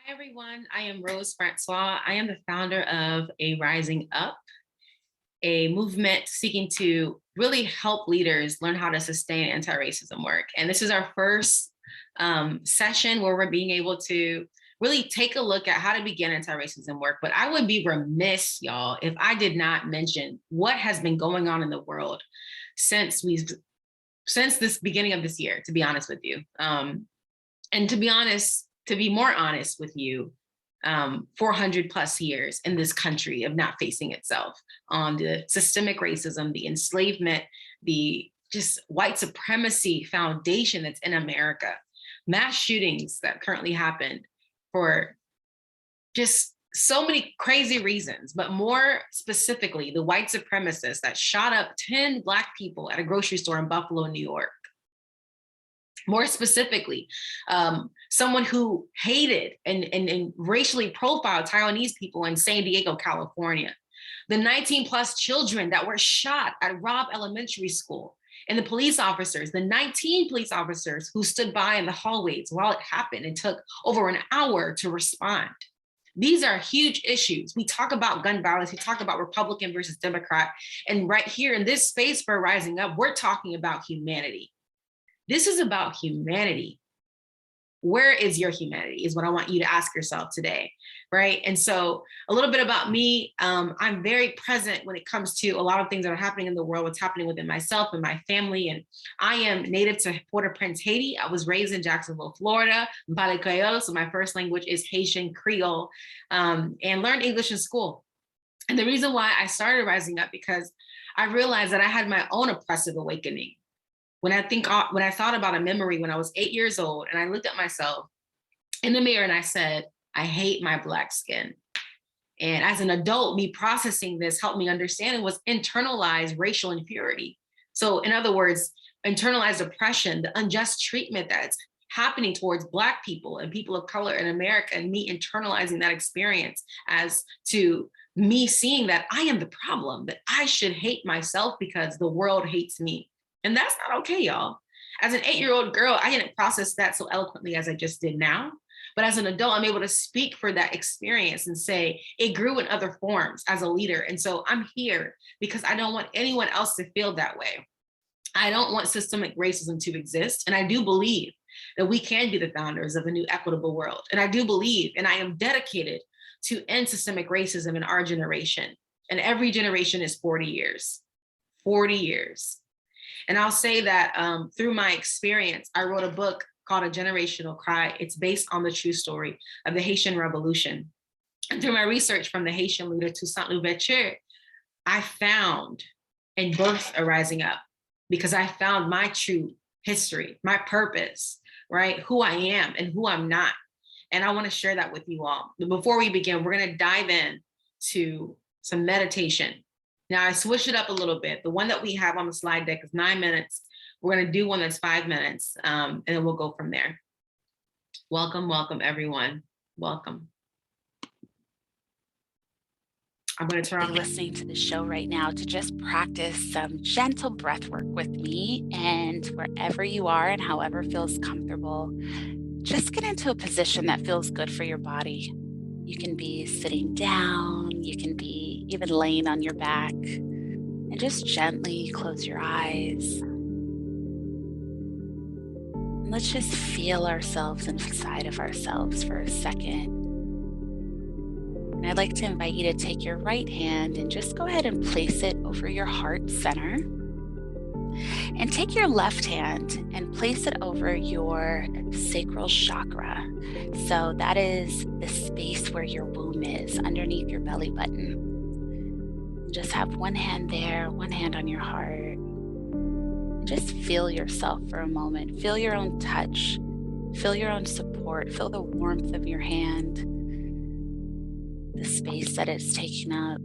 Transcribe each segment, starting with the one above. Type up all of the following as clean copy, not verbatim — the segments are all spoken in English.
Hi, everyone. I am Rose Francois. I am the founder of A Rising Up, a movement seeking to really help leaders learn how to sustain anti-racism work. And this is our first session where we're being able to really take a look at how to begin anti-racism work. But I would be remiss, y'all, if I did not mention what has been going on in the world since this beginning of this year, to be honest with you. And to be more honest with you, 400 plus years in this country of not facing itself on the systemic racism, the enslavement, the just white supremacy foundation that's in America, mass shootings that currently happened for just so many crazy reasons, but more specifically, the white supremacists that shot up 10 Black people at a grocery store in Buffalo, New York. More specifically, someone who hated and racially profiled Taiwanese people in San Diego, California. The 19 plus children that were shot at Robb Elementary School, and the 19 police officers who stood by in the hallways while it happened and took over an hour to respond. These are huge issues. We talk about gun violence, we talk about Republican versus Democrat, and right here in this space for Rising Up, we're talking about humanity. This is about humanity. Where is your humanity is what I want you to ask yourself today, right? And so a little bit about me, I'm very present when it comes to a lot of things that are happening in the world, what's happening within myself and my family. And I am native to Port-au-Prince, Haiti. I was raised in Jacksonville, Florida, Mpale Creole, so my first language is Haitian Creole, and learned English in school. And the reason why I started Rising Up, because I realized that I had my own oppressive awakening. When I thought about a memory when I was 8 years old and I looked at myself in the mirror and I said, I hate my Black skin. And as an adult, me processing this helped me understand it was internalized racial inferiority. So in other words, internalized oppression, the unjust treatment that's happening towards Black people and people of color in America, and me internalizing that experience as to me seeing that I am the problem, that I should hate myself because the world hates me. And that's not okay, y'all. As an 8-year-old girl, I didn't process that so eloquently as I just did now. But as an adult, I'm able to speak for that experience and say it grew in other forms as a leader. And so I'm here because I don't want anyone else to feel that way. I don't want systemic racism to exist. And I do believe that we can be the founders of a new equitable world. And I do believe, and I am dedicated to end systemic racism in our generation. And every generation is 40 years. 40 years. And I'll say that through my experience, I wrote a book called A Generational Cry. It's based on the true story of the Haitian Revolution. And through my research from the Haitian leader Toussaint Louverture, I found and birthed a Rising Up because I found my true history, my purpose, right? Who I am and who I'm not. And I want to share that with you all. But before we begin, we're going to dive in to some meditation. Now I switched it up a little bit. The one that we have on the slide deck is 9 minutes. We're gonna do one that's 5 minutes, and then we'll go from there. Welcome, welcome everyone. Welcome. I'm gonna turn on listening to the show right now to just practice some gentle breath work with me, and wherever you are and however feels comfortable, just get into a position that feels good for your body. You can be sitting down, you can be even laying on your back, and just gently close your eyes. And let's just feel ourselves inside of ourselves for a second. And I'd like to invite you to take your right hand and just go ahead and place it over your heart center. And take your left hand and place it over your sacral chakra. So that is the space where your womb is, underneath your belly button. And just have one hand there, one hand on your heart. And just feel yourself for a moment. Feel your own touch. Feel your own support. Feel the warmth of your hand, the space that it's taking up.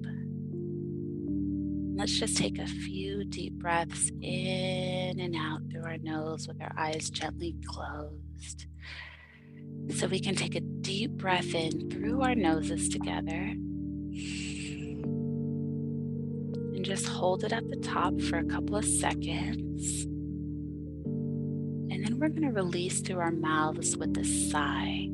Let's just take a few deep breaths in and out through our nose with our eyes gently closed. So we can take a deep breath in through our noses together. And just hold it at the top for a couple of seconds. And then we're going to release through our mouths with a sigh.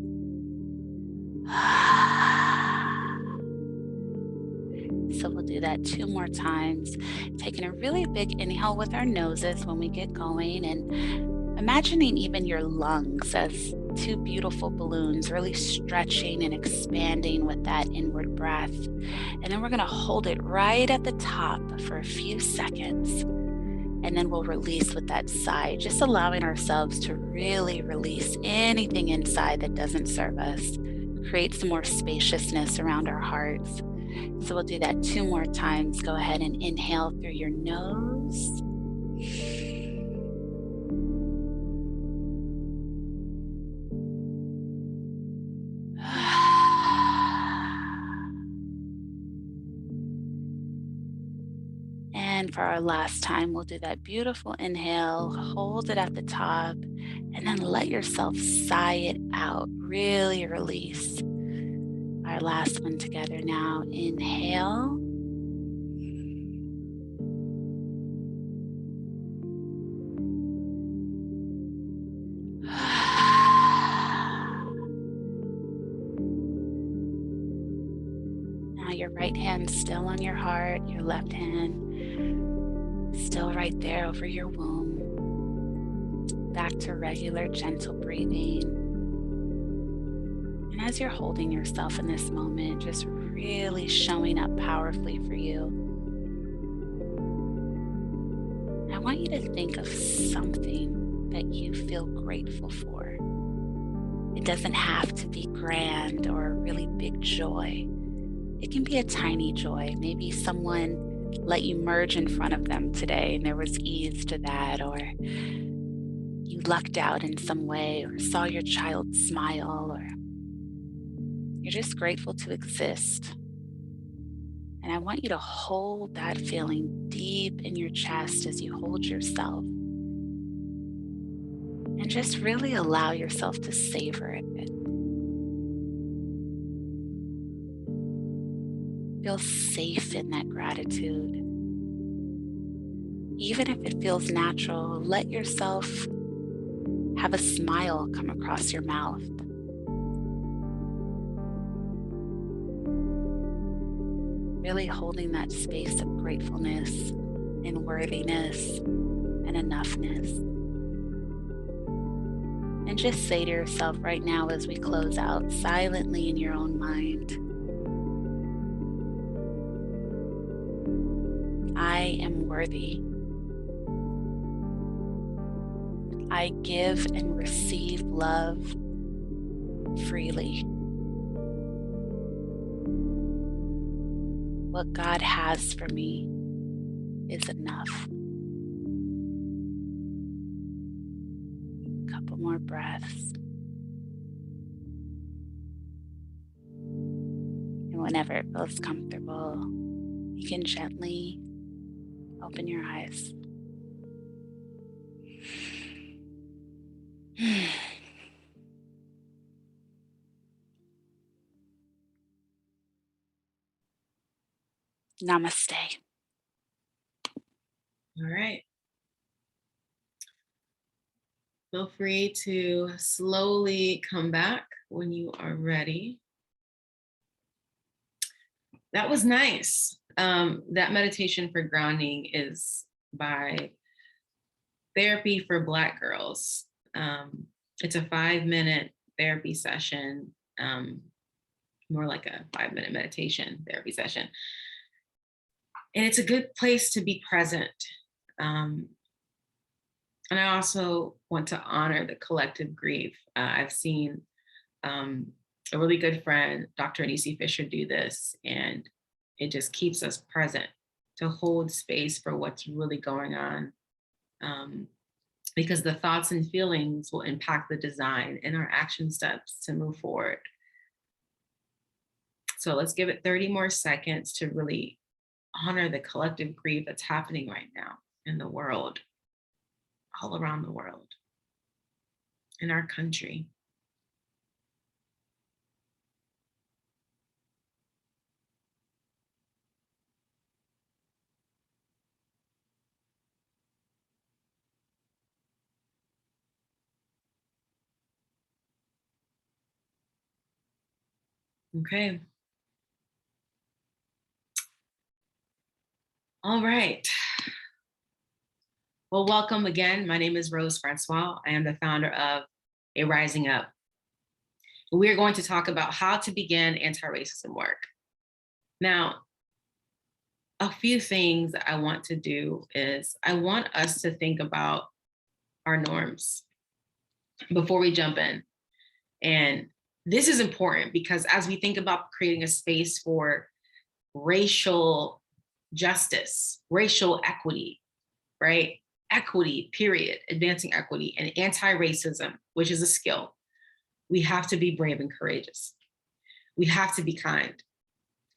So we'll do that 2 more times, taking a really big inhale with our noses when we get going, and imagining even your lungs as two beautiful balloons, really stretching and expanding with that inward breath. And then we're going to hold it right at the top for a few seconds. And then we'll release with that sigh, just allowing ourselves to really release anything inside that doesn't serve us, create some more spaciousness around our hearts. So we'll do that 2 more times. Go ahead and inhale through your nose. And for our last time, we'll do that beautiful inhale, hold it at the top, and then let yourself sigh it out. Really release. Our last one together now. Inhale. Now your right hand still on your heart, your left hand still right there over your womb. Back to regular, gentle breathing. And as you're holding yourself in this moment, just really showing up powerfully for you, I want you to think of something that you feel grateful for. It doesn't have to be grand or a really big joy. It can be a tiny joy. Maybe someone let you merge in front of them today and there was ease to that, or you lucked out in some way, or saw your child smile, or you're just grateful to exist. And I want you to hold that feeling deep in your chest as you hold yourself. And just really allow yourself to savor it. Feel safe in that gratitude. Even if it feels natural, let yourself have a smile come across your mouth. Really holding that space of gratefulness and worthiness and enoughness. And just say to yourself right now as we close out, silently in your own mind, I am worthy. I give and receive love freely. What God has for me is enough. A couple more breaths. And whenever it feels comfortable, you can gently open your eyes. Namaste. All right. Feel free to slowly come back when you are ready. That was nice. That meditation for grounding is by Therapy for Black Girls. It's a 5-minute therapy session, more like a 5-minute meditation therapy session. And it's a good place to be present. And I also want to honor the collective grief. I've seen a really good friend, Dr. Anisi Fisher, do this, and it just keeps us present to hold space for what's really going on. Because the thoughts and feelings will impact the design and our action steps to move forward. So let's give it 30 more seconds to really honor the collective grief that's happening right now in the world, all around the world, in our country. Okay. All right. Well, welcome again. My name is Rose Francois. I am the founder of A Rising Up. We are going to talk about how to begin anti-racism work. Now, a few things I want to do is I want us to think about our norms before we jump in. And this is important because as we think about creating a space for racial justice, racial equity, right? Equity, period, advancing equity, and anti-racism, which is a skill, we have to be brave and courageous. We have to be kind.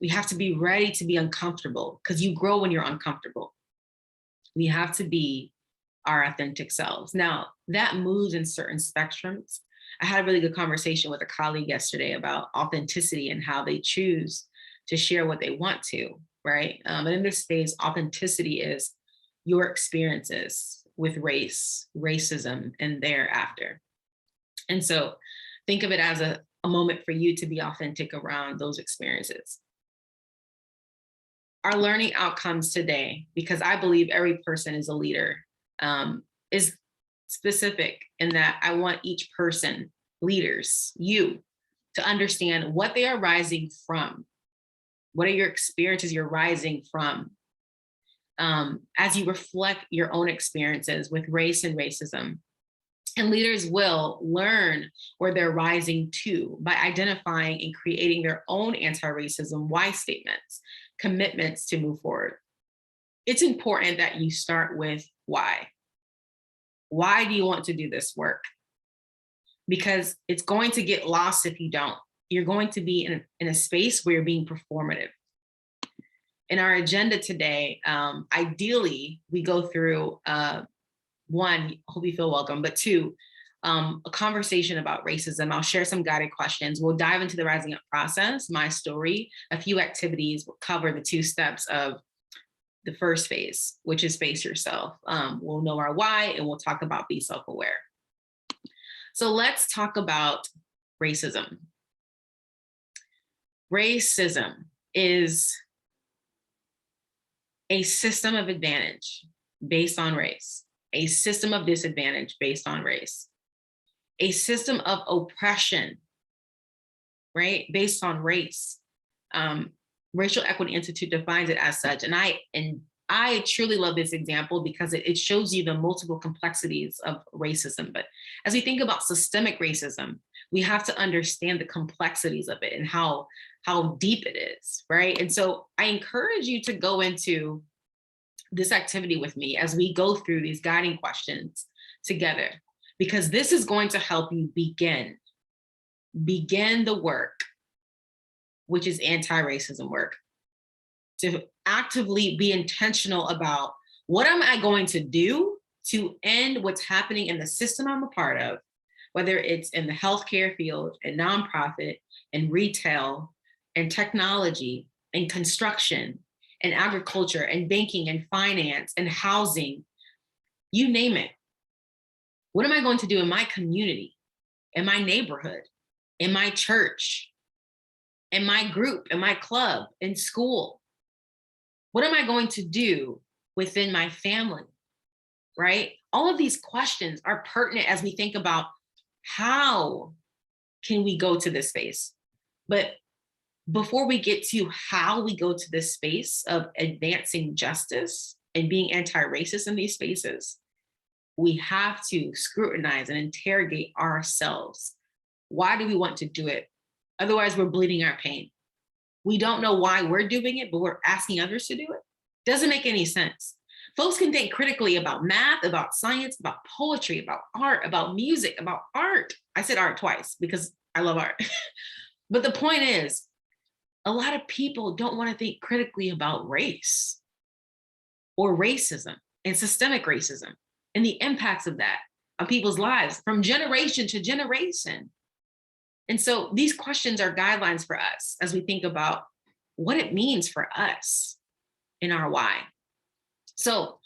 We have to be ready to be uncomfortable because you grow when you're uncomfortable. We have to be our authentic selves. Now, that moves in certain spectrums. I had a really good conversation with a colleague yesterday about authenticity and how they choose to share what they want to, right? And in this space, authenticity is your experiences with race, racism, and thereafter. And so think of it as a moment for you to be authentic around those experiences. Our learning outcomes today, because I believe every person is a leader, is specific in that I want each person, leaders, you, to understand what they are rising from. What are your experiences you're rising from? As you reflect your own experiences with race and racism. And leaders will learn where they're rising to by identifying and creating their own anti-racism why statements, commitments to move forward. It's important that you start with why. Why do you want to do this work? Because it's going to get lost if you don't. You're going to be in a space where you're being performative. In our agenda today, ideally, we go through one, hope you feel welcome, but two, a conversation about racism. I'll share some guided questions. We'll dive into the Rising Up process, my story, a few activities. We'll cover the 2 steps of the first phase, which is face yourself. We'll know our why, and we'll talk about be self-aware. So let's talk about racism. Racism is a system of advantage based on race, a system of disadvantage based on race, a system of oppression, right, based on race. Racial Equity Institute defines it as such. And I truly love this example because it shows you the multiple complexities of racism. But as we think about systemic racism, we have to understand the complexities of it and how deep it is, right? And so I encourage you to go into this activity with me as we go through these guiding questions together, because this is going to help you begin the work, which is anti-racism work, to actively be intentional about what am I going to do to end what's happening in the system I'm a part of, whether it's in the healthcare field, and nonprofit, and retail, and technology, and construction, and agriculture, and banking, and finance, and housing, you name it. What am I going to do in my community, in my neighborhood, in my church, in my group, in my club, in school? What am I going to do within my family, right? All of these questions are pertinent as we think about how can we go to this space. But before we get to how we go to this space of advancing justice and being anti-racist in these spaces, we have to scrutinize and interrogate ourselves. Why do we want to do it? Otherwise, we're bleeding our pain. We don't know why we're doing it, but we're asking others to do it. Doesn't make any sense. Folks can think critically about math, about science, about poetry, about art, about music, about art. I said art twice because I love art. But the point is, a lot of people don't want to think critically about race or racism and systemic racism and the impacts of that on people's lives from generation to generation. And so these questions are guidelines for us as we think about what it means for us in our why. So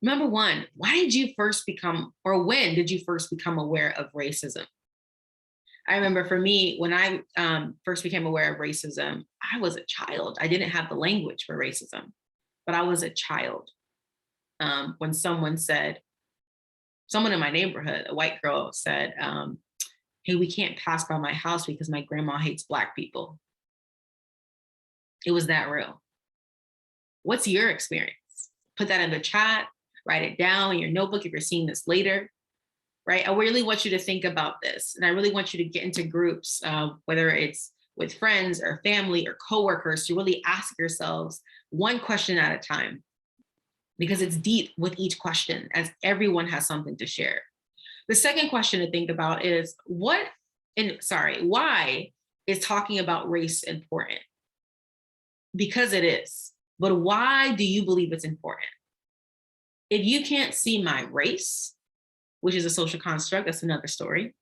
number one, why did you first become, or when did you first become aware of racism? I remember for me, when I first became aware of racism, I was a child. I didn't have the language for racism, but I was a child. When someone in my neighborhood, a white girl said, hey, we can't pass by my house because my grandma hates Black people. It was that real. What's your experience? Put that in the chat, write it down in your notebook if you're seeing this later, right? I really want you to think about this. And I really want you to get into groups, whether it's with friends or family or coworkers, to really ask yourselves one question at a time, because it's deep with each question, as everyone has something to share. The second question to think about is why is talking about race important? Because it is, but why do you believe it's important? If you can't see my race, which is a social construct, that's another story.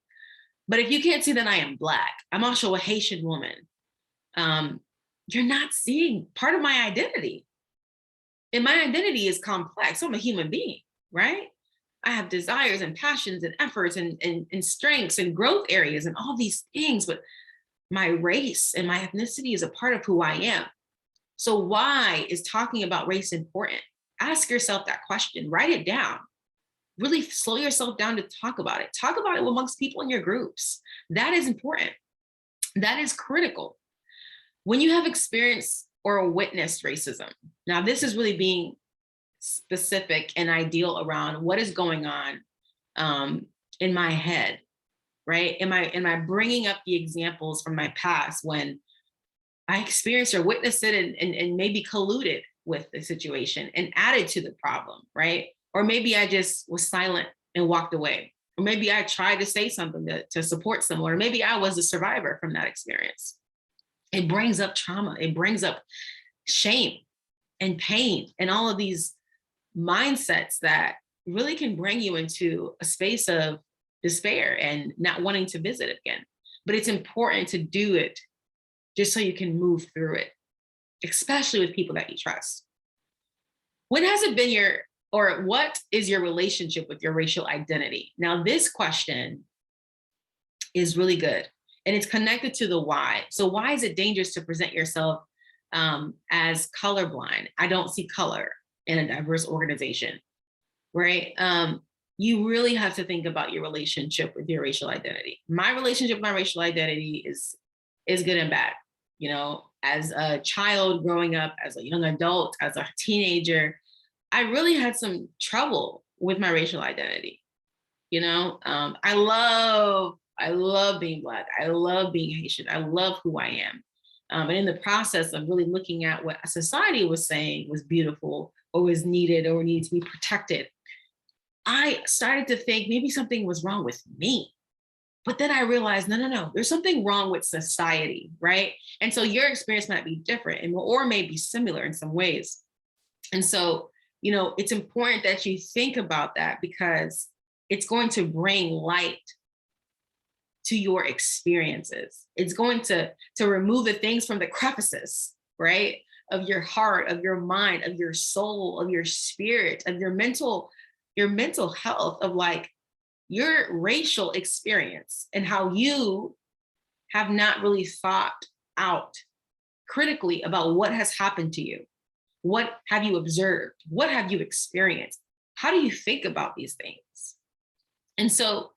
But if you can't see that I am Black, I'm also a Haitian woman, you're not seeing part of my identity. And my identity is complex. I'm a human being, right? I have desires and passions and efforts and strengths and growth areas and all these things, but my race and my ethnicity is a part of who I am. So why is talking about race important? Ask yourself that question, write it down. Really slow yourself down to talk about it. Talk about it amongst people in your groups. That is important. That is critical. When you have experienced or witnessed racism, now this is really being specific and ideal around what is going on in my head, right? Am I bringing up the examples from my past when I experienced or witnessed it and maybe colluded with the situation and added to the problem, right? Or maybe I just was silent and walked away. Or maybe I tried to say something to support someone, or maybe I was a survivor from that experience. It brings up trauma. It brings up shame and pain and all of these mindsets that really can bring you into a space of despair and not wanting to visit again. But it's important to do it just so you can move through it, especially with people that you trust. What is your relationship with your racial identity? Now, this question is really good, and it's connected to the why. So why is it dangerous to present yourself as colorblind? I don't see color in a diverse organization, right? You really have to think about your relationship with your racial identity. My relationship with my racial identity is good and bad. You know, as a child growing up, as a young adult, as a teenager, I really had some trouble with my racial identity. You know, I love being Black. I love being Haitian. I love who I am. And in the process of really looking at what society was saying was beautiful or was needed or needed to be protected, I started to think maybe something was wrong with me. But then I realized, no, there's something wrong with society, right? And so your experience might be different or may be similar in some ways. And so, you know, it's important that you think about that, because it's going to bring light to your experiences. It's going to remove the things from the crevices, right? Of your heart, of your mind, of your soul, of your spirit, of your mental health, of like your racial experience and how you have not really thought out critically about what has happened to you. What have you observed? What have you experienced? How do you think about these things? And so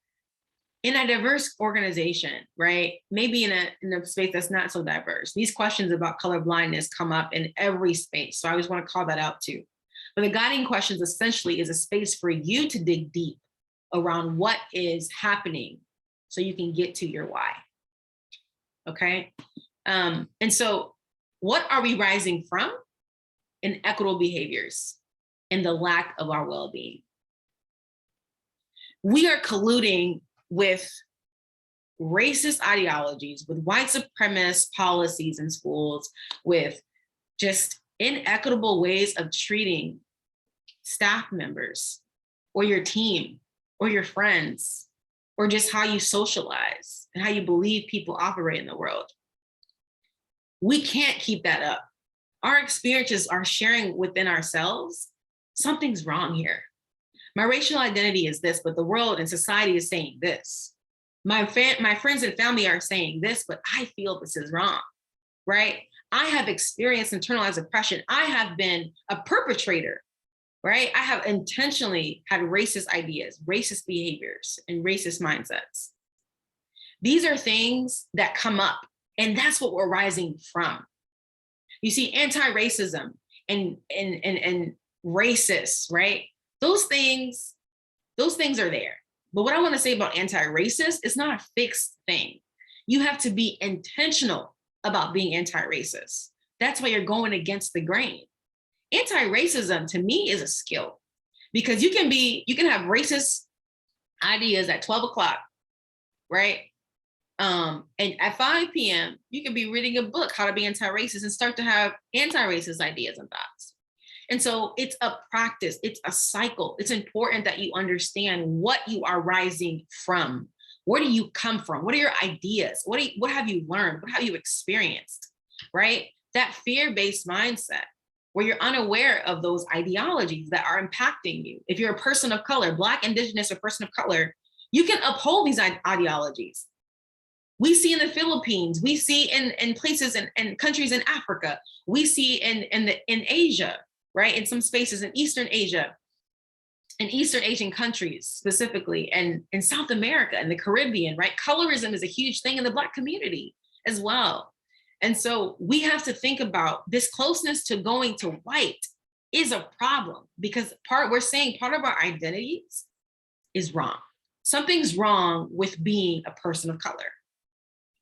in a diverse organization, right? Maybe in a space that's not so diverse, these questions about color blindness come up in every space. So I always want to call that out too. But the guiding questions essentially is a space for you to dig deep around what is happening so you can get to your why. Okay. And so what are we rising from? Inequitable behaviors and the lack of our well-being. We are colluding with racist ideologies, with white supremacist policies in schools, with just inequitable ways of treating staff members or your team or your friends, or just how you socialize and how you believe people operate in the world. We can't keep that up. Our experiences are sharing within ourselves, something's wrong here. My racial identity is this, but the world and society is saying this. My friends and family are saying this, but I feel this is wrong, right? I have experienced internalized oppression. I have been a perpetrator, right? I have intentionally had racist ideas, racist behaviors, and racist mindsets. These are things that come up, and that's what we're rising from. You see, anti-racism and racist, right? Those things are there. But what I want to say about anti-racist, it's not a fixed thing. You have to be intentional about being anti-racist. That's why you're going against the grain. Anti-racism to me is a skill, because you can have racist ideas at 12 o'clock, right? And at 5 p.m., you can be reading a book, How to Be Anti-Racist, and start to have anti-racist ideas and thoughts. And so it's a practice, it's a cycle. It's important that you understand what you are rising from. Where do you come from? What are your ideas? What have you learned? What have you experienced, right? That fear-based mindset, where you're unaware of those ideologies that are impacting you. If you're a person of color, Black, Indigenous, or person of color, you can uphold these ideologies. We see in the Philippines, we see in places in countries in Africa, we see in Asia, right? In some spaces in Eastern Asia, in Eastern Asian countries specifically, and in South America and the Caribbean, right? Colorism is a huge thing in the Black community as well. And so we have to think about this closeness to going to white is a problem, because we're saying part of our identities is wrong. Something's wrong with being a person of color,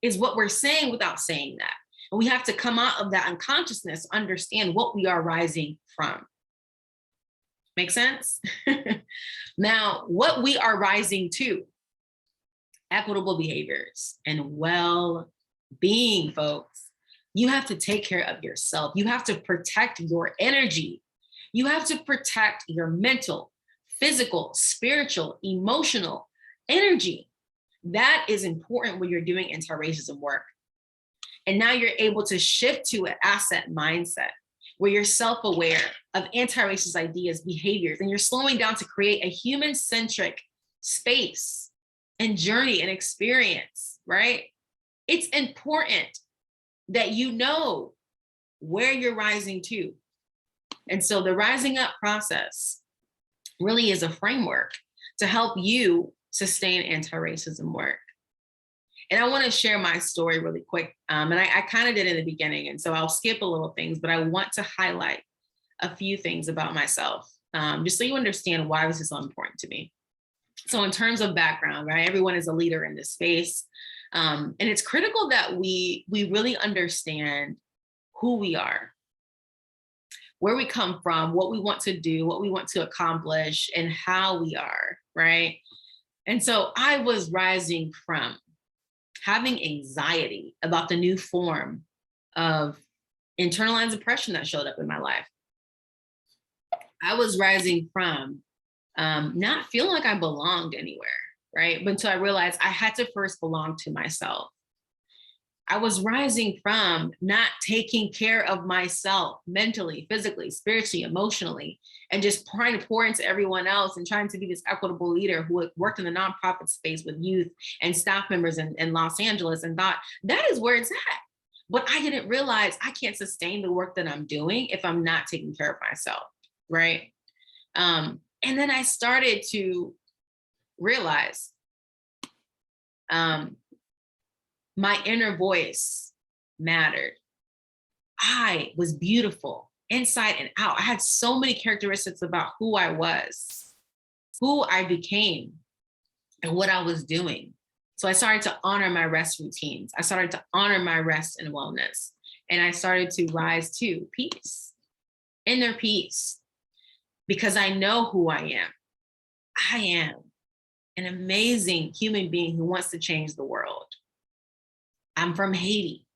is what we're saying without saying that. And we have to come out of that unconsciousness, understand what we are rising from. Make sense? Now, what we are rising to, equitable behaviors and well-being, folks. You have to take care of yourself. You have to protect your energy. You have to protect your mental, physical, spiritual, emotional energy. That is important when you're doing anti-racism work. And now you're able to shift to an asset mindset where you're self-aware of anti-racist ideas, behaviors, and you're slowing down to create a human-centric space and journey and experience, right? It's important that you know where you're rising to. And so the rising up process really is a framework to help you sustain anti-racism work. And I want to share my story really quick. And I kind of did in the beginning, and so I'll skip a little things, but I want to highlight a few things about myself, just so you understand why this is so important to me. So in terms of background, right, everyone is a leader in this space. And it's critical that we really understand who we are, where we come from, what we want to do, what we want to accomplish, and how we are, right? And so I was rising from having anxiety about the new form of internalized oppression that showed up in my life. I was rising from not feeling like I belonged anywhere, right? But until I realized I had to first belong to myself. I was rising from not taking care of myself mentally, physically, spiritually, emotionally, and just trying to pour into everyone else and trying to be this equitable leader who had worked in the nonprofit space with youth and staff members in Los Angeles, and thought that is where it's at. But I didn't realize I can't sustain the work that I'm doing if I'm not taking care of myself, right? And then I started to realize my inner voice mattered. I was beautiful inside and out. I had so many characteristics about who I was, who I became, and what I was doing. So I started to honor my rest routines. I started to honor my rest and wellness. And I started to rise to peace, inner peace, because I know who I am. I am an amazing human being who wants to change the world. I'm from Haiti,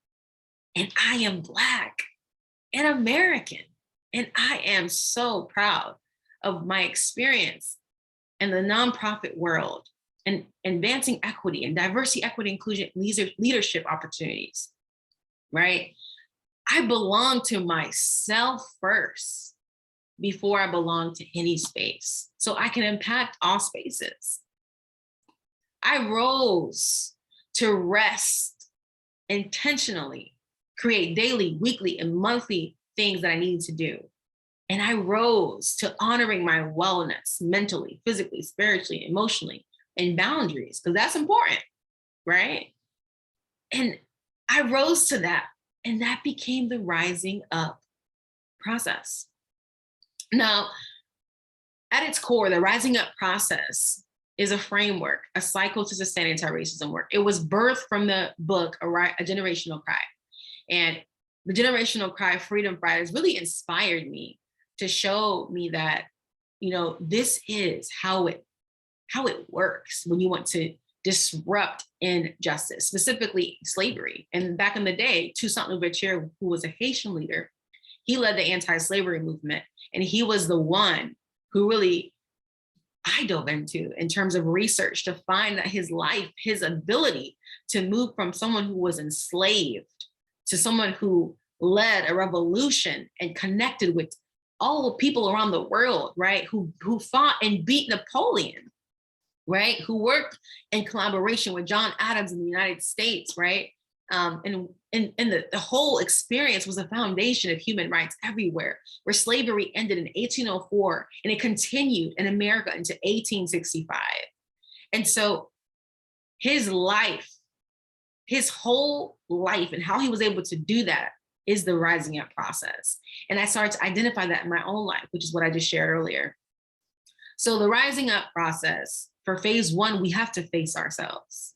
and I am Black and American. And I am so proud of my experience in the nonprofit world and advancing equity and diversity, equity, inclusion, leadership opportunities, right? I belong to myself first before I belong to any space, so I can impact all spaces. I rose to rest intentionally, create daily, weekly, and monthly things that I needed to do. And I rose to honoring my wellness mentally, physically, spiritually, emotionally, and boundaries, because that's important, right? And I rose to that. And that became the rising up process. Now, at its core, the rising up process is a framework, a cycle to sustain anti-racism work. It was birthed from the book, A Generational Cry. And the Generational Cry Freedom Fighters really inspired me to show me that, this is how it works when you want to disrupt injustice, specifically slavery. And back in the day, Toussaint Louverture, who was a Haitian leader, he led the anti-slavery movement. And he was the one who really I dove into in terms of research to find that his life, his ability to move from someone who was enslaved to someone who led a revolution and connected with all the people around the world, right? Who fought and beat Napoleon, right? Who worked in collaboration with John Adams in the United States, right? And the whole experience was a foundation of human rights everywhere, where slavery ended in 1804 and it continued in America into 1865. And so his life, his whole life and how he was able to do that is the rising up process. And I started to identify that in my own life, which is what I just shared earlier. So the rising up process, for phase one, we have to face ourselves.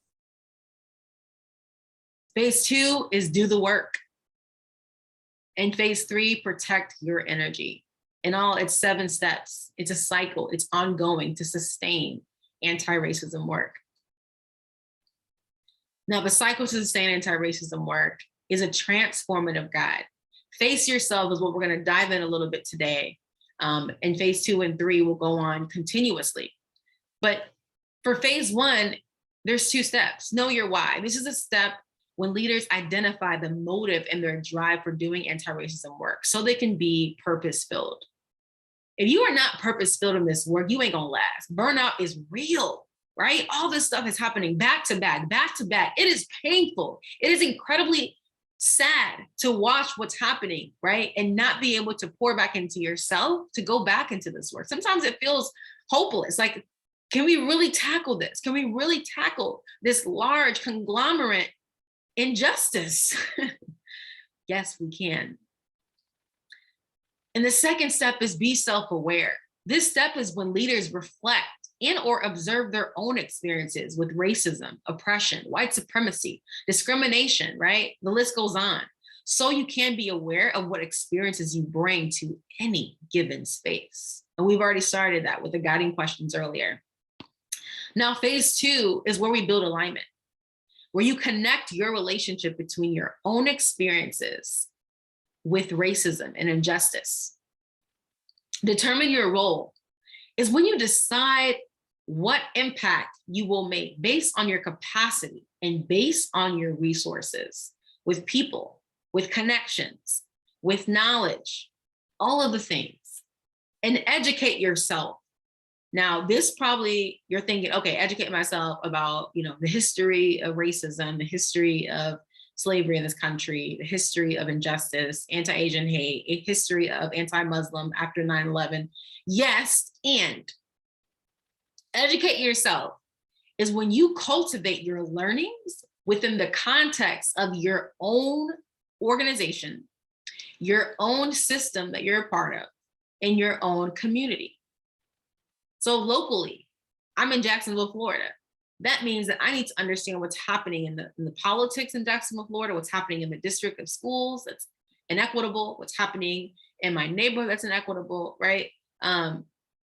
Phase two is do the work. And phase three, protect your energy. In all, it's 7 steps. It's a cycle. It's ongoing to sustain anti-racism work. Now, the cycle to sustain anti-racism work is a transformative guide. Face yourself is what we're going to dive in a little bit today. And phase 2 and 3 will go on continuously. But for phase 1, there's 2 steps. Know your why. This is a step when leaders identify the motive and their drive for doing anti-racism work so they can be purpose-filled. If you are not purpose-filled in this work, you ain't gonna last. Burnout is real, right? All this stuff is happening back to back, back to back. It is painful. It is incredibly sad to watch what's happening, right? And not be able to pour back into yourself to go back into this work. Sometimes it feels hopeless. Like, can we really tackle this? Can we really tackle this large conglomerate injustice? Yes, we can. And the second step is be self-aware. This step is when leaders reflect and or observe their own experiences with racism, oppression, white supremacy, discrimination, right? The list goes on. So you can be aware of what experiences you bring to any given space. And we've already started that with the guiding questions earlier. Now, phase 2 is where we build alignment, where you connect your relationship between your own experiences with racism and injustice. Determine your role is when you decide what impact you will make based on your capacity and based on your resources with people, with connections, with knowledge, all of the things, and educate yourself. Now, this probably you're thinking, okay, educate myself about, the history of racism, the history of slavery in this country, the history of injustice, anti-Asian hate, a history of anti-Muslim after 9/11. Yes, and educate yourself is when you cultivate your learnings within the context of your own organization, your own system that you're a part of, and your own community. So locally, I'm in Jacksonville, Florida. That means that I need to understand what's happening in the politics in Jacksonville, Florida, what's happening in the district of schools that's inequitable, what's happening in my neighborhood that's inequitable, right?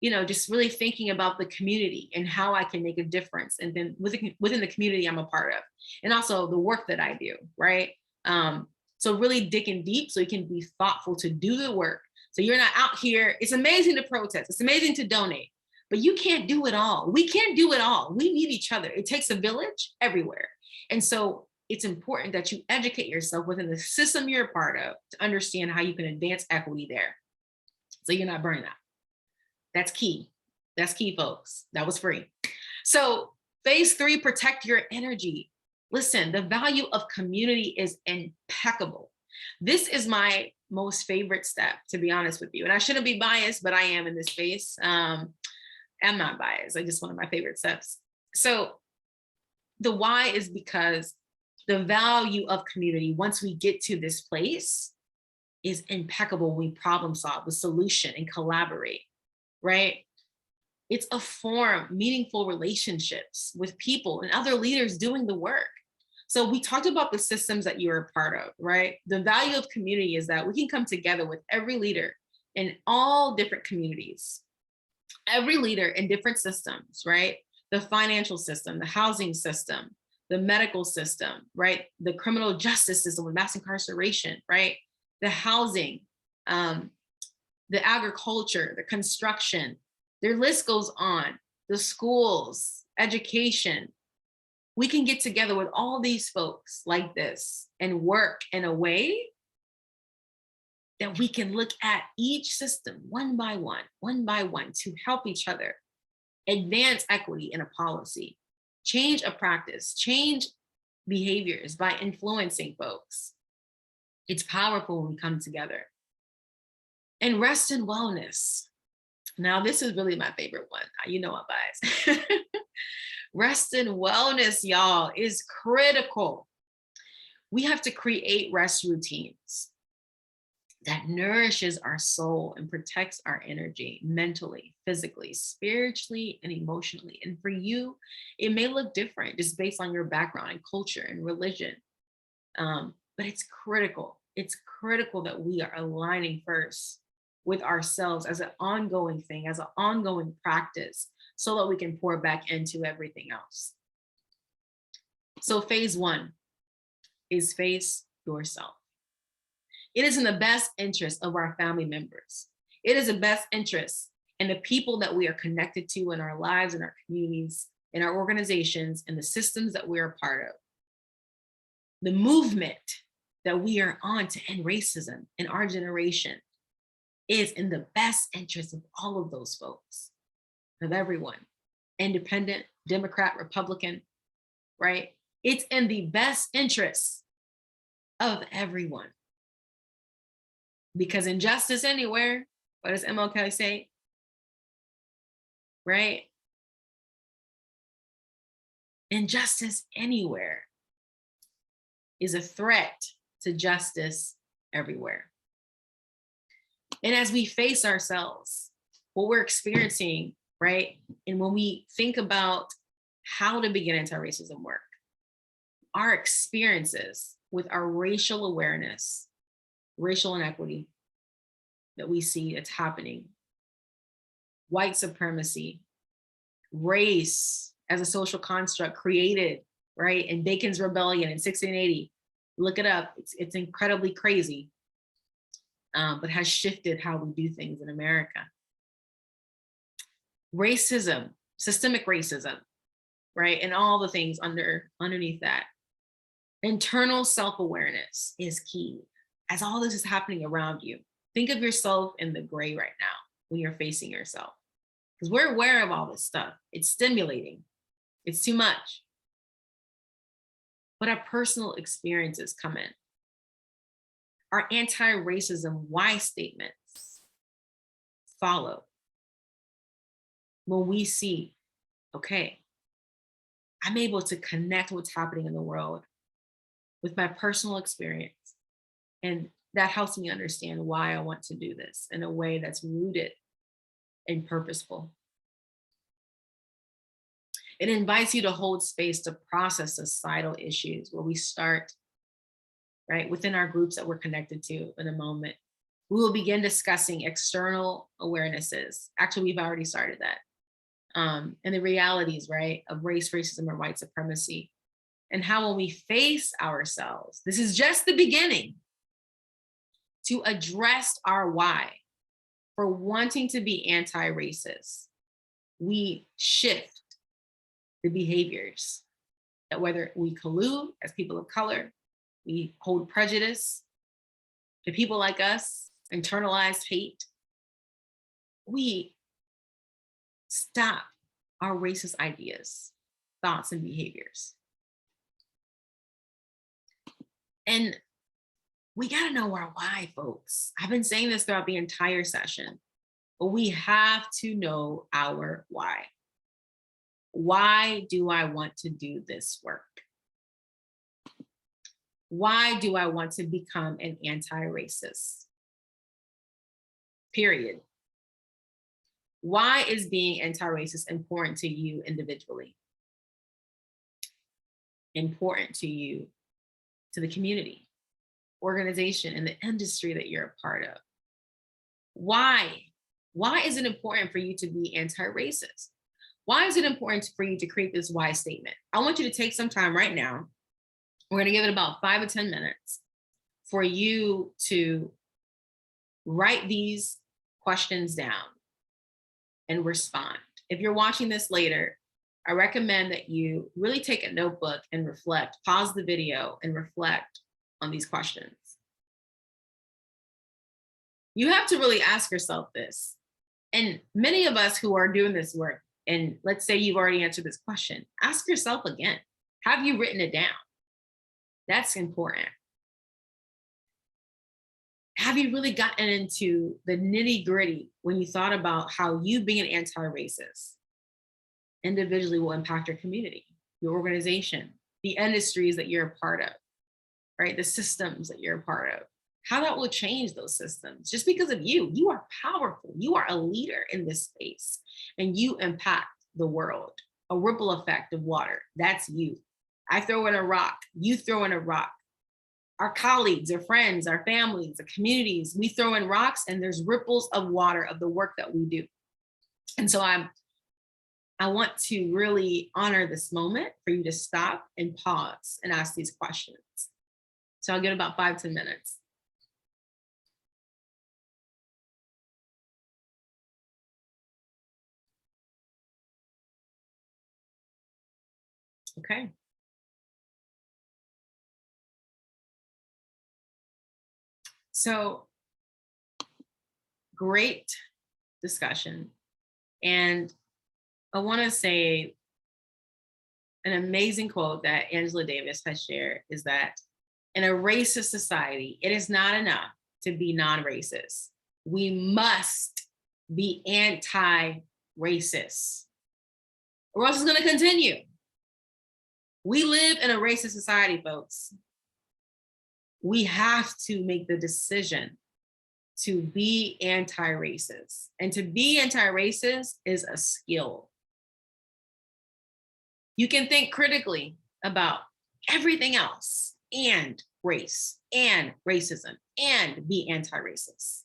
Just really thinking about the community and how I can make a difference. And then within the community I'm a part of, and also the work that I do, right? So really digging deep so you can be thoughtful to do the work. So you're not out here, it's amazing to protest, it's amazing to donate, but you can't do it all. We can't do it all. We need each other. It takes a village everywhere. And so it's important that you educate yourself within the system you're a part of to understand how you can advance equity there. So you're not burning out. That's key. That's key, folks. That was free. So Phase 3, protect your energy. Listen, the value of community is impeccable. This is my most favorite step, to be honest with you. And I shouldn't be biased, but I am in this space. I'm not biased. I just one of my favorite steps. So the why is because the value of community, once we get to this place, is impeccable. We problem solve the solution and collaborate, right? It's a form meaningful relationships with people and other leaders doing the work. So we talked about the systems that you're a part of, right? The value of community is that we can come together with every leader in all different communities, every leader in different systems, right? The financial system, the housing system, the medical system, right? The criminal justice system with mass incarceration, right? The housing, the agriculture, the construction, their list goes on, the schools, education. We can get together with all these folks like this and work in a way that we can look at each system one by one to help each other advance equity in a policy, change a practice, change behaviors by influencing folks. It's powerful when we come together. And rest and wellness. Now, this is really my favorite one. You know I'm biased. Rest and wellness, y'all, is critical. We have to create rest routines that nourishes our soul and protects our energy mentally, physically, spiritually, and emotionally. And for you, it may look different just based on your background and culture and religion. But it's critical. It's critical that we are aligning first with ourselves as an ongoing thing, as an ongoing practice, so that we can pour back into everything else. So phase 1 is face yourself. It is in the best interest of our family members. It is the best interest in the people that we are connected to in our lives, in our communities, in our organizations, and the systems that we're a part of. The movement that we are on to end racism in our generation is in the best interest of all of those folks, of everyone, independent, Democrat, Republican, right? It's in the best interest of everyone. Because injustice anywhere, what does MLK say? Right? Injustice anywhere is a threat to justice everywhere. And as we face ourselves, what we're experiencing, right? And when we think about how to begin anti-racism work, our experiences with our racial awareness, racial inequity that we see that's happening, white supremacy, race as a social construct created, right, in Bacon's Rebellion in 1680. Look it up. It's incredibly crazy, but has shifted how we do things in America. Racism, systemic racism, right, and all the things underneath that. Internal self-awareness is key. As all this is happening around you, think of yourself in the gray right now when you're facing yourself. Because we're aware of all this stuff. It's stimulating. It's too much. But our personal experiences come in. Our anti-racism why statements follow. When we see, okay, I'm able to connect what's happening in the world with my personal experience. And that helps me understand why I want to do this in a way that's rooted and purposeful. It invites you to hold space to process societal issues where we start, right, within our groups that we're connected to in a moment. We will begin discussing external awarenesses. Actually, we've already started that. And the realities, right, of race, racism, and white supremacy. And how when we face ourselves, this is just the beginning, to address our why for wanting to be anti-racist, we shift the behaviors that whether we collude as people of color, we hold prejudice, to people like us, internalized hate, we stop our racist ideas thoughts and behaviors. And we got to know our why, folks. I've been saying this throughout the entire session, but we have to know our why. Why do I want to do this work? Why do I want to become an anti-racist? Period. Why is being anti-racist important to you individually? Important to you, to the community, organization, and the industry that you're a part of? Why? Why is it important for you to be anti-racist? Why is it important for you to create this why statement? I want you to take some time right now. We're going to give it about 5 or 10 minutes for you to write these questions down and respond. If you're watching this later, I recommend that you really take a notebook and reflect, pause the video and reflect on these questions. You have to really ask yourself this. And many of us who are doing this work, and let's say you've already answered this question, ask yourself again, have you written it down? That's important. Have you really gotten into the nitty gritty when you thought about how you being an anti-racist individually will impact your community, your organization, the industries that you're a part of, right? The systems that you're a part of, how that will change those systems just because of you. You are powerful. You are a leader in this space and you impact the world. A ripple effect of water. That's you. I throw in a rock. You throw in a rock. Our colleagues, our friends, our families, the communities, we throw in rocks and there's ripples of water of the work that we do. And so I want to really honor this moment for you to stop and pause and ask these questions. So I'll give about 5 to 10 minutes. Okay. So great discussion. And I want to say an amazing quote that Angela Davis has shared is that in a racist society, it is not enough to be non-racist. We must be anti-racist, or else it's going to continue. We live in a racist society, folks. We have to make the decision to be anti-racist. And to be anti-racist is a skill. You can think critically about everything else and race and racism and be anti-racist.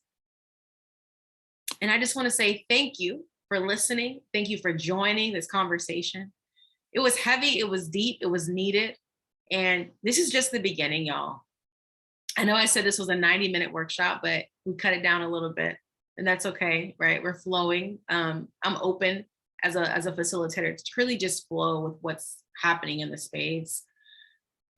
And I just want to say thank you for listening. Thank you for joining this conversation. It was heavy, it was deep, it was needed. And this is just the beginning, y'all. I know I said this was a 90-minute workshop, but we cut it down a little bit, and that's okay, right? We're flowing. I'm open as a facilitator to really just flow with what's happening in the space.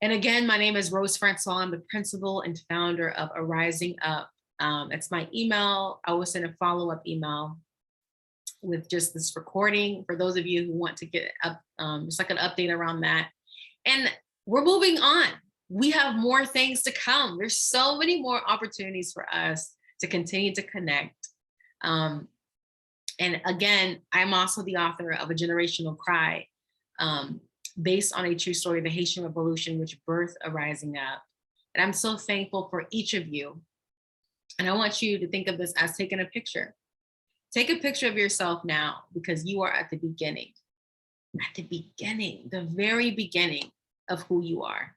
And again, my name is Rose Francois. I'm the principal and founder of Arising Up. That's my email. I will send a follow-up email with just this recording for those of you who want to get up, just like an update around that. And we're moving on. We have more things to come. There's so many more opportunities for us to continue to connect. And again, I'm also the author of A Generational Cry, based on a true story, the Haitian Revolution, which birthed Arising Up. And I'm so thankful for each of you. And I want you to think of this as taking a picture. Take a picture of yourself now, because you are at the beginning, the very beginning of who you are.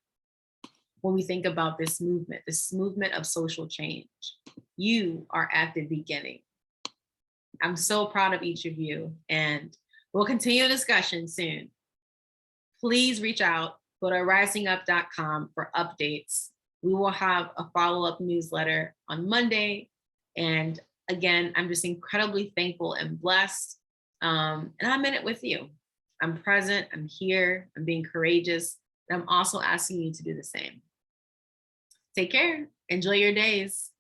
When we think about this movement of social change, you are at the beginning. I'm so proud of each of you, and we'll continue the discussion soon. Please reach out, go to arisingup.com for updates. We will have a follow-up newsletter on Monday. And again, I'm just incredibly thankful and blessed. And I'm in it with you. I'm present, I'm here, I'm being courageous. And I'm also asking you to do the same. Take care, enjoy your days.